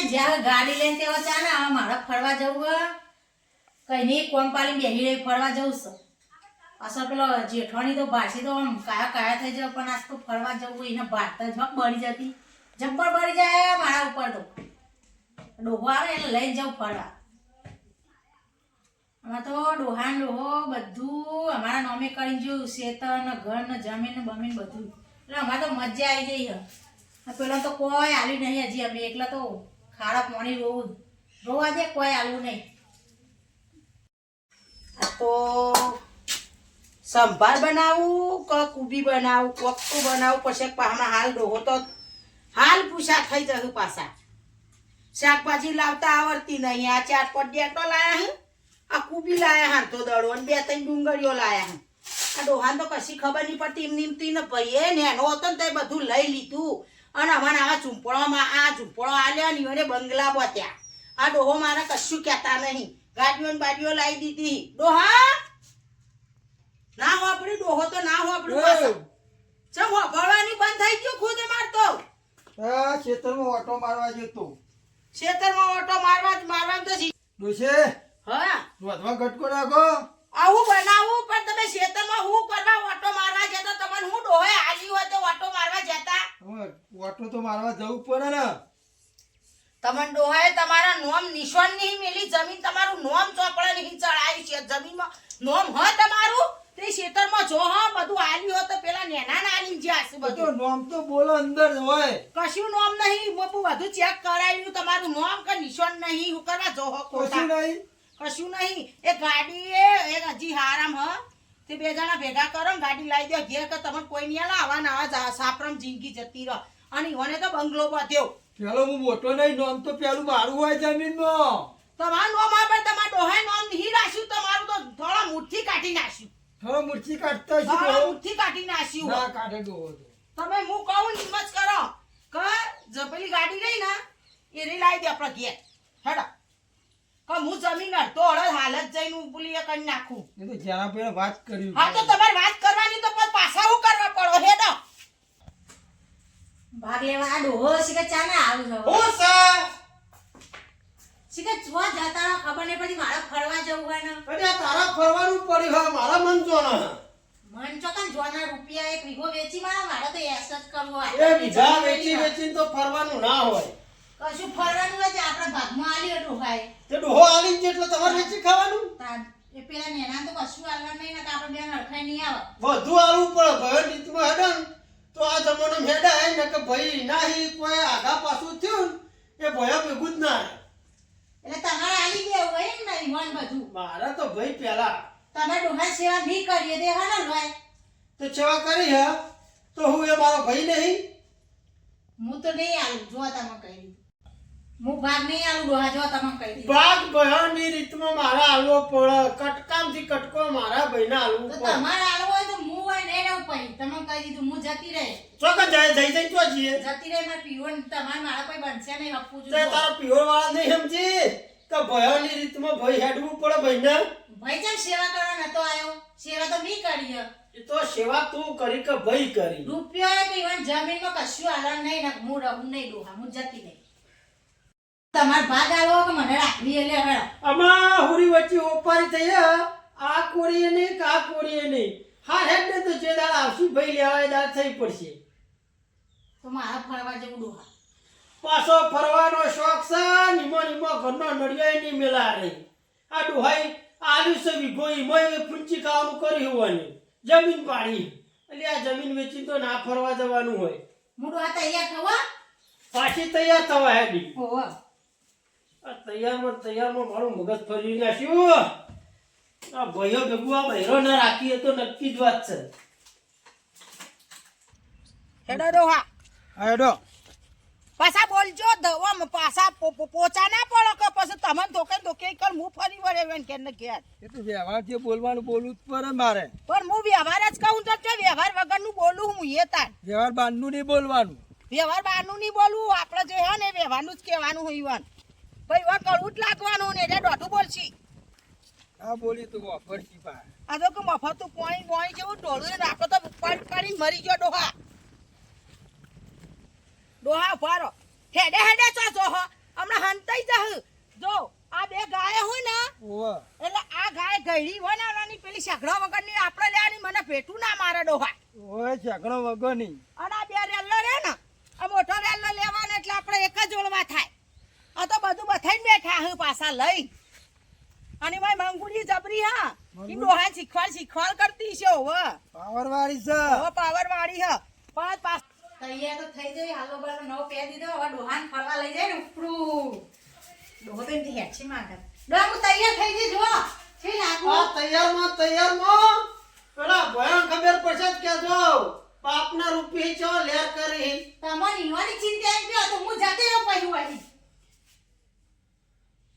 જ્યાં ગાડી લઈને તેવા ચા ને હવે મારે ફરવા જવું કઈ નહીં કોમ પાલી બેહી રહી ફરવા જવું છે અસર પેલો જેઠવાણી તો ભાષી તો આમ કાયા થઈ જાય પણ આજ તો ફરવા જવું એને ભાત જબ બળી જતી જબ્બર બળી જાય મારા ઉપર તો ડોહો આવે એટલે લઈને જાઉં ફરવા આમાં તો ડોહા ડોહો બધું અમારા નોમે કરીને જોયું શેતર ને ઘર ને જમીન ને બમીન બધું એટલે અમારે તો મજા આવી ગઈ હે પેલા તો કોઈ આલ્યું નહીં હજી અમે એકલા તો ખાડા પાણી રોવા દે કોઈ આલ્યું નહીં આ તો સંભાર બનાવું કે કુબી બનાવું કોકતું બનાવું પછી હમણાં હાલ ડોહો તો હાલ પૂછા થઈ જશું પાછા શાકભાજી લાવતા આવડતી નહીં આ 4-5 ડેટો લાયા હું આ કુબી લાયા હા તો દડો અને 2-3 ડુંગળીઓ લાયા હું આ ડોહાને તો કશી ખબર નહીં પડતી એમની ને ભાઈએ ને એનો હતો ને તે બધું લઈ લીધું અને અમારે આવા ઝૂંપડોમાં આ ઝૂંપડો આલ્યા ને એને બંગલા બત્યા આ ડોહો મારે કશું કહેતા નહીં ગાડીઓ ને બાડીઓ લાવી દીધી ડોહા ના હોપડી ડોહો તો ના હોપડી પાછો ચમ હોપડવાની બંધ થઈ ગયું ખુદ મારતો આ ખેતરમાં ઓટો મારવા જતો ખેતરમાં ઓટો મારવા તો ડોશે હા રોધવા ગટકો નાખો આવું બનાવું પણ તમે ખેતરમાં હું કરવા ઓટો મારવા જતો તમને હું ડોહે આલી હોય તો ઓટો મારવા જતા ઓટો તો મારવા જવું પડે ને તમને ડોહાએ તમારા નોમ નિશાન નહીં મેલી જમીન તમારું નોમ ચોપડા નહીં ચડાયું છે જમીનમાં નોમ હોય તમારું તે ખેતરમાં જો હા બધું આલ્યું હોય તો પેલા નેના ના આલી જ્યાં છે તો બધું નોમ તો બોલો અંદર હોય કશું નોમ નહીં બધું બધું ચેક કરાવ્યું તમારું નોમ કે નિશાન નહીં હું કરવા જો હો કશું નહીં કશું નહીં એ ગાડી એક હજી હારામ હ તે બે જણા ભેગા કરો ને ગાડી લાવી દો ઘેર કે તમને કોઈ નહીં આવા ના સાપરમ જિંદગી જતી રહો અને ઓને તો બંગલો બાંધ્યો પેલો હું મોટો નહીં નોમ તો પેલું મારું હોય જમીનમાં તમારું નોમ આપે તમારા ડોહાએ નોમ નહીં રાખ્યું તમારું તો થોડા મુઠ્ઠી કાઢી નાખ્યું થોડો મુઠ્ઠી કાઢતા થોડા મુઠ્ઠી કાઢી નાખ્યું ના કાઢે ડોહો તો તમે હું કહું હિંમત કરો કે જપેલી ગાડી રહી ને એ રી લાવી દે આપણા ઘેર હેડા કે હું જમીન અડધો અડધ હાલત જઈને ઉપલી એ કરી નાખું એ તો જ્યાં પેલા વાત કરી હા તો તમારે વાત કરવાની તો પછી પાછા હું કરવા પડો હેડો ભાગ લેવા આ ડોહો શીખે ચા ના આવું છો હું સર શીખે જો જતા ખબર નહીં પડી મારે ફરવા જવું હોય ને અરે તારા ફરવાનું પડ્યું હા મારા મન જોના મન ચોકન જોના રૂપિયા 1 વીઘો વેચી મારે તો એસ જ કરવો હોય એ બીજા વેચી તો ફરવાનું ના હોય કશું ફરવાનું હોય તે આપણા ભાગમાં આલ્યો ડોહાએ તે ડોહો આલી જેટલો તમારે વેચી ખાવાનું એ પેલા નેના તો કશું આલવાનું નહીં ને કે આપણે બેન અડખાઈ નહીં આવે બધું આલવું પડે ભયો રીતમાં હેડન તો આ જમાનો હેડા હે ને કે ભાઈ નાહી કોઈ આગા પાછું થયું ને એ ભયો ભેગું જ ના એટલે તમારે આલી દેવું હોય ને ઈવન બધું મારા તો ભાઈ પેલા તમે ડોહા સેવા નહીં કરીએ દે હા ને લોય તો સેવા કરી હે તો હું એ મારો ભાઈ નહીં હું તો નહીં આલું જો તમે કહી હું ભાગ નહીં આલું ડોહા જો તમે કહી ભાગ ભયોની રીતમાં મારા આલવો પડે કટકામથી કટકો મારા ભાઈના આલવું તો પડે તમારે આલવું હોય તો હું હોય ને રહું પછી તમે કહી દીધું હું જતી રહે ચોક્કસ જઈ તો જઈએ જતી રહે મારે પીવો તમારે મારા કોઈ બનશે નહીં હપવું તે જોઈએ તારા પીવર વાળા નહીં સમજી તો ભયોની રીતમાં ભાઈ હેડવું પડે ભાઈને ભાઈ જેમ સેવા કરવા નતો આવ્યો સેવા તો નહીં કરી એ તો સેવા તું કરી કે ભાઈ કરી રૂપિયો તો ઈવન જમીનમાં કશું આલવાનું નહીં ને હું રહું નહીં ડોહા હું જતી નહીં તમાર ભાગ આવો કે મને રાખવી એટલે હવે આમાં હુરી વચ્ચે ઓપારી થઈ આ કોરીએ નહીં કે આ કોરીએ નહીં હા હેડ ને તો જે દાળ આવશું ભાઈ લેવા એ દાળ થઈ પડશે તો મારા ફરવા જવું ડોહા પાછો ફરવાનો શોખ છે નીમો ઘરનો નડિયાઈ નહીં મેલા રહી આ ડોહાઈ આલ્યું છે વીઘો ઈમોય પૂંચી ખાવાનું કર્યું હોવાની જમીન પાડી એટલે આ જમીન વેચી તો ના ફરવા જવાનું હોય હું ડોહા તૈયાર થવા પાછી તૈયાર થવા હેડી ઓહો આ તૈયારમાં મારું મગજ ફરી નાખ્યું આ ભાઈઓ ભેગું આ બહેરો ના રાખીએ તો નક્કી જ વાત છે હેડો ડોહા હેડો પાછા બોલજો દવા પાછા પોચા ના પડો કે પછી તમને ધોકે કર હું ફરી વળે વેન કે ને ઘેર એ તો વ્યવહાર જે બોલવાનું બોલવું જ પડે મારે પણ હું વ્યવહાર જ કહું તો વ્યવહાર વગરનું બોલું હું એ તાર વ્યવહાર બાંધનું નહીં બોલવાનું વ્યવહાર બહારનું નહીં બોલવું આપણે જે હે ને વ્યવહારનું જ કહેવાનું હોય ઈવન ભાઈ ઈવન કડવું જ લાગવાનું ને એટલે દોઢું બોલશી આ બોલી તું વાપરતી પા આ તો કે મફતું પોણી જેવું ઢોળું રાખો તો પાડી મરી ગયો ડોહા ઉભારો હેડે ચો હમણાં જોડવા થાય આ તો બધું બથાઈને બેઠા હું પાછા લઈ અને મારી મંગુડી જબરી હા ઈ ડોહા શીખવાડ કરતી છે હવે પાવર વાળી છે હવે પાવર વાળી હ પાંચ પાસ તૈયાર તો થઈ જાય હાલો બાલો નવ પહેરી દીધો હવે ડોહાન ફરવા લઈ જાય ને ઉપરું ડોહો તો એમથી હેઠી માંગે ડોહા હું તૈયાર થઈ જઈ જો છે લાગુ આ તૈયારમાં પેલા ભયણ ખબર પડશે કે જો બાપના રૂપી છો લેર કરી તમારી ઈવાની ચિંતા એમ કહો તો હું જતી રહું પછી વાળી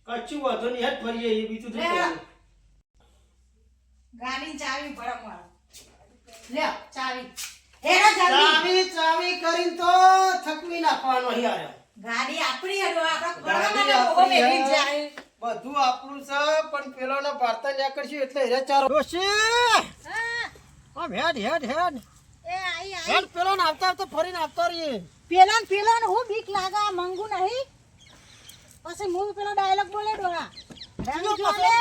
કચ્છું વધુ ની હેઠ ફરીએ એ બીજું લે ગાડી ચાવી ભરમ વાળો લે ચાવી હેરો જલ્દી ચાવી કરીને તો થકવી નાખવાનો યાર ગાડી આપણી હડો આપણે ગાડી ફરવા માટે આપણી બેહી હે. જાય બધું આપણું છે પણ પેલોના ભારતા ન્યા કરશું એટલે રે ચારો ડોશી આમ હેડ એ આઈ હેડ પેલો ને આવતા ફરીને આવતા રહીએ પેલા હું બીક લાગા મંગુ નહીં પછી હું પેલો ડાયલોગ બોલે ડોહા રંગ જોમે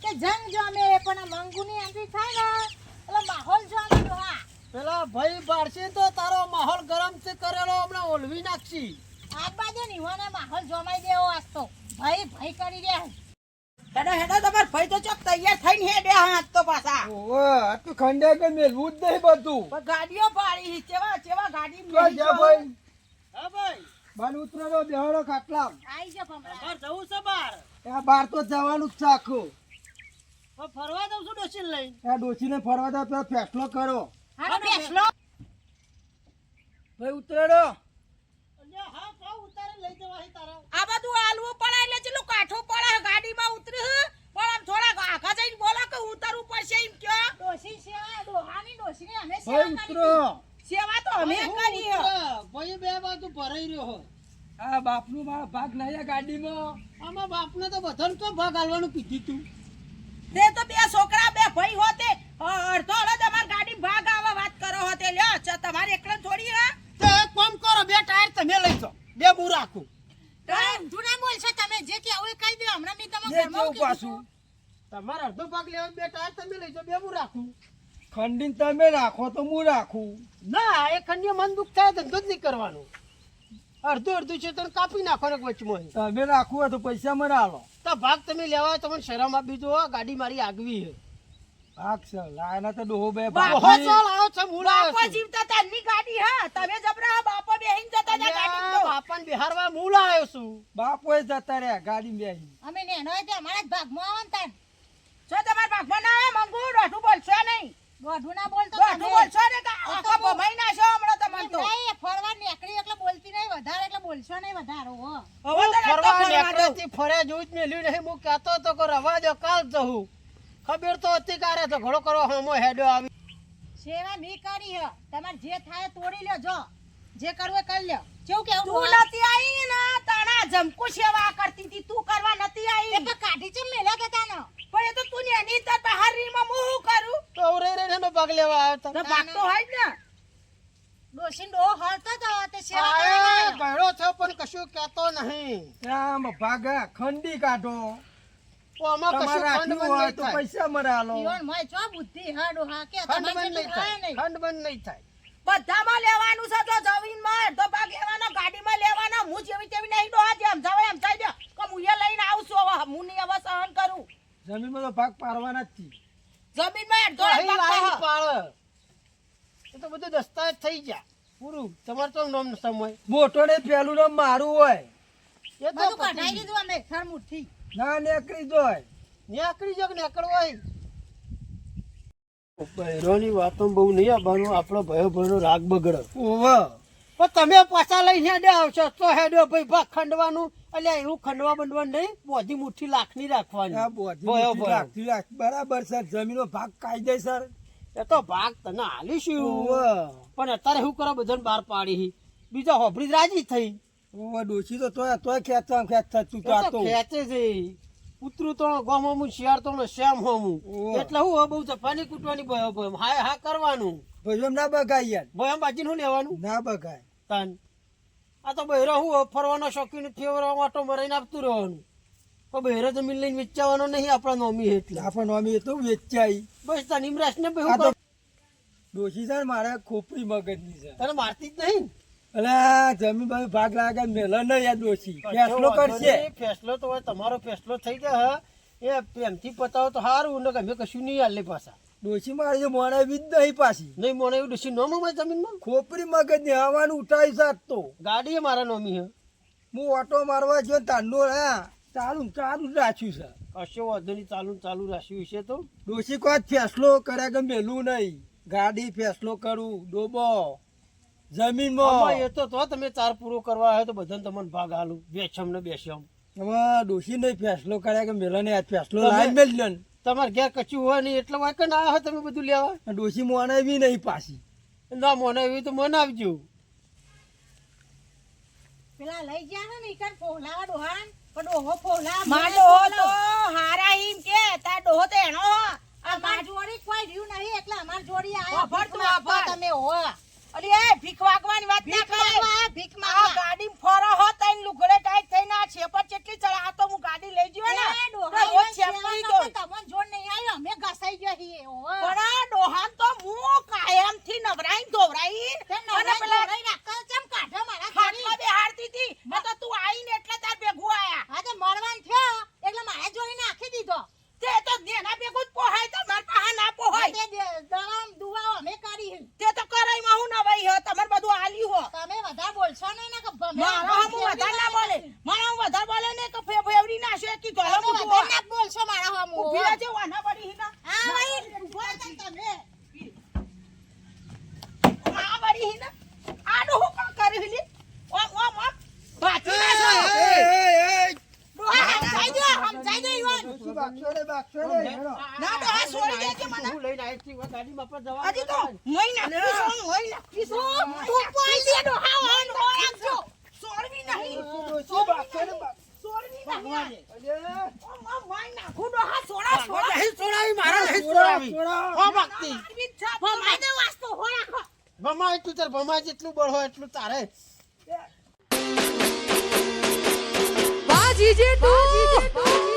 કે જંગ જોમે પણ આ મંગુની એન્ટ્રી થાય ને એટલે માહોલ જોમે ડોહા પેલા ભાઈ બારશે તો તારો માહોલ ગરમ છે કરેલો હમણાં ઓલવી નાખશી આ બાજુ નીવાને માહોલ જોમાઈ દેવો આસ્તો ભાઈ કરી દે હેડો તમાર ભાઈ તો ચોક તૈયાર થઈને હેડે હાથ તો પાછા ઓવે આ તો ખંડે કે મેલવું જ નહીં બધું પણ ગાડીઓ પાડી ચેવા ગાડી તો જા ભાઈ હા ભાઈ બાર ઉતરો બેહડો ખાટલા આઈ જા ભમરા બાર જવું છે બાર એ બાર તો જવાનું જ છે આખું ફરવા દઉં છું ડોશી લઈ એ ડોશીને ફરવા દો તો ફેસલો કરો હા બેસલો ભાઈ ઉતરેડો આ બધું આલવું પડે એટલે ચેલું કાઠું પડે ગાડીમાં ઉતરી પણ આમ થોડા આગા જઈને બોલો કે ઉતરવું પડશે એમ કયો ડોશી સેવા ડોહાની ડોશીને અમે ભાઈ ઉતરો સેવા તો અમે કરી હે ભાઈ બે બાજુ ભરાઈ રહ્યો હો આ બાપનું મારો ભાગ નહીં ગાડીમાં આમાં બાપને તો બધાને તો ભાગ આલવાનું કીધું તું તે તો બે છોકરા બે ભાઈ હોતે અડધો અડધ અમાર ગાડી ભાગ આવા વાત કરો હોતે લ્યો તમારે એકલા થોડી હે તો એક કામ કરો બે ટાયર તમે લઈ જાઓ બે હું રાખું જૂના બોલશો તમે જે કે આવું કહી દો હમણાં મી તમે જે કેવું પાછું તમારે અડધો ભાગ લેવા બે ટાયર તમે લઈ જાઓ બે હું રાખું ખંડીને તમે રાખો તો હું રાખું ના એ ખંડીએ મન દુખ થાય ધંધો જ નહીં કરવાનો અડધું છે તો કાપી નાખવાનો વચમાં તમે રાખવું હોય તો પૈસા મને આલો તો ભાગ તમે લેવા તમને શરમ આપી દો ગાડી મારી આગવી છે ભાગ છે લાયના તો ડોહો બે બાપો ચાલ આવો છે હું લાવ્યો બાપો છું. જીવતા તારની ગાડી હા તમે જબરા બાપો બેહીન જતા તા ગાડી તો બાપાને બિહારવા હું લાવ્યો છું બાપોએ જતા રહ્યા ગાડી બેહી અમે ને એનો તે અમારા જ ભાગમાં આવન તાન જો તમાર ભાગમાં ના આવે મંગુ દોઢું બોલશો નહીં દોઢું ના બોલતો દોઢું બોલશો ને કે આખા ભમાઈ નાશો હમણાં તમને તો નહીં ફરવા નીકળી એટલે બોલતી નહીં વધારે એટલે બોલશો નહીં વધારો હો હવે તો ફરવા નીકળેથી ફરે જોઈ જ મેલ્યું નહીં હું કહેતો તો કે રવા દો કાલ જવું ખબર તો હતી કારે તો ઘણો કરો હમો હેડો આવી સેવા મી કરી હે તમાર જે થાય તોડી લ્યો જો જે કરવું એ કરી લ્યો કેવું કેવું તું નથી આવી ને તાણા જમકુ સેવા કરતી હતી તું કરવા નથી આવી એ પણ કાઢી ચમ મેલા કે તાનો પણ એ તો તું ને એની તર બહાર રીમાં હું કરું તો રે રે નો ભાગ લેવા આવ્યો તો ભાગ તો હોય જ ને ડોશીન ડો હળતો તો તે સેવા આ કરવા ગયો છે પણ કશું કહેતો નહીં આમ ભાગા ખંડી કાઢો તો આમાં કશું ખંડ બંધ તો પૈસા મને આલો ઈવન મય ચો બુદ્ધિ હાડો હા કે ખંડ તમારે બંધ નહીં જેટલું થાય નહીં ખંડ બંધ નહીં થાય બધામાં લેવાનું છે તો જમીનમાં તો ભાગ લેવાનો ગાડીમાં લેવાનો હું જેવી તેવી નહીં ડોહા જેમ જાવ એમ થઈ દો કે હું એ લઈને આવશું હવે હું નહીં હવે સહન કરું જમીનમાં તો ભાગ પાડવાના જ થી જમીનમાં અડધો અહીં ભાગ લાઈન પાડો. પાડે એ તો બધું દસ્તાવેજ થઈ ગયા પૂરું તમારે તો નામ સમય મોટો ને પેલું નામ મારું હોય એ તો બધું કઢાઈ દીધું અમે થરમુઠી ના નીકળી જાય નીકળી જાય નીકળવો હોય બહેરોની વાતો બહુ નહીં આવવાનું આપણો ભયો ભયનો રાગ બગડે ઓવા પણ તમે પાછા લઈને હેડે આવશો તો હેડો ભાઈ ભાગ ખંડવાનું એટલે એવું ખંડવા બંડવા નહીં બોધી મુઠ્ઠી લાખની રાખવાની ભયો ભયો બરાબર સર જમીનો ભાગ કાયદેસર એ તો ભાગ તને હાલીશું પણ અત્યારે શું કરો બધાને બહાર પાડી બીજા હોભળી રાજી થઈ ડોશી તો તોય ખેંચતા તું તો આ તો ખેંચે છે ઉતરું તો ગોમું શિયાળ તો શ્યામ હોમું ઓવે. એટલે હું બહુ જફાની કૂટવાની ભયો ભયો હા હા કરવાનું ભજમ ના બગાય યાર ભયો બાજીને શું લેવાનું ના બગાય તાન આ તો બહેરો હું ફરવાનો શોખીન ફેવરો આટો મરાઈને આપતું રહેવાનું પણ બહેરો જમીન લઈને વેચાવાનો નહીં આપણા નોમી એટલે આપણને અમે તો વેચાઈ બસ તાન ઇમરાશ ને આ તો ડોશી સર મારે ખોપરી મગજની છે તને મારતી જ નહીં અલ્યા જમીન ભાઈ ભાગ લાગે મેલો નહીં યાદ ઓછી ફેસલો કરશે ફેસલો તો હોય તમારો ફેસલો થઈ જાય એ પ્રેમથી પતાવો તો સારું ને અમે કશું નહીં હાલે પાછા ડોશી મારી જે મોણે બી જ નહીં પાછી નહીં મને એવું ડૂસી નો મારી જમીનમાં ખોપરી મગજ ને હવાનું ઉઠાવી સાત તો ગાડી મારા નોમી હે હું ઓટો મારવા ગયો તાંડો હા ચાલુ ચાલુ જ રાખ્યું છે કશો વાંધો નહીં ચાલુ રાખ્યું છે તો ડોશી કોઈ ફેસલો કર્યા કે મેલું નહીં ગાડી ફેસલો કરું ડોબો જમીનમાં એ તો તમે ચાર પૂરો કરવા આવ્યો તો બધાને તમને ભાગ હાલું બેસમ ને બેસમ હવે ડોશી નહીં ફેસલો કર્યા કે મેલો ને ફેસલો લાવી મેલ્યો ને તમારે ઘેર કચ્યું હોય ને એટલે વાંક ના આવે તમે બધું લેવા ડોશી મોને બી નહીં પાછી ના મને એવી તો મને આવજો પેલા લઈ ગયા ને ઈકન ફોલાવા ડોહાન પણ ડોહો ફોલા માર ડોહો તો હારા ઈમ કે તાર ડોહો તો એનો અમાર જોડી કોઈ રહ્યું નહીં એટલે અમાર જોડી આયા વાપર તું ભીખ માંગવા વાપર. તમે હો અલી એ ભીખ વાગવાની વાત ના ભીખ કર માંગવા ભીખ આ માંગવા ગાડી ફરો હો તઈને લુગડે ટાઈટ થઈને આ છેપર ચેટલી ચડા તો હું ગાડી લઈ ગયો ને એ તો ડોહા રોજ છેપરી દો તમને જોડ નહીં આવ્યો અમે ઘસાઈ ગયા છીએ હો પણ આ ડોહાન તો હું કાયમ થી નવરાઈન ધોવરાઈન તે અને નવરા પેલા જોડાઈ રાખલ ચમ કાઢો મારા હાથમાં બેહાડતી હતી મેં તો તું આઈને એટલે તાર ભેગું આયા હા તો મળવાન થયો એટલે મારા જોડી નાખી દીધો તે તો નેના ભેગું જ પોહાય તો માર પાહા ના પોહાય તે દવા દુવાઓ અમે કરી તે તો કરાઈમાં હું નવાઈ હે તમાર બધું આલ્યું હો તમે વધારે બોલશો નહીં ને કે મારા હમ વધારે ના બોલે મારા હમ વધારે બોલે ને કે ફેવરી ના છે કે ગળો તમે મૂકવો વધારે ના બોલશો મારા હમ ઉભી રહેજે વાના પડી હિના હા ભાઈ ઉભો થઈ તમે આ પડી હિના આડો હું કોણ કરી હિલી ઓમ બાકી ના છો ડોહા સમજાઈ દે ઈવન ના ડોહા છોડી દેજે મને હું લઈને આવી છું ગાડીમાં પર જવા હજી તો મોઈ નાખીશું તું પોઈ દે ડોહા ઓન રાખજો છોડવી નહીં છોડવી નહીં મોઈ નાખું ડોહા છોડા નહીં છોડાવી મારા નહીં છોડાવી હો ભક્તિ ભમાઈ દે વાસ્તો હો રાખો ભમાય તું તાર ભમાય જેટલું બળ હોય એટલું તારે બાજી જે તું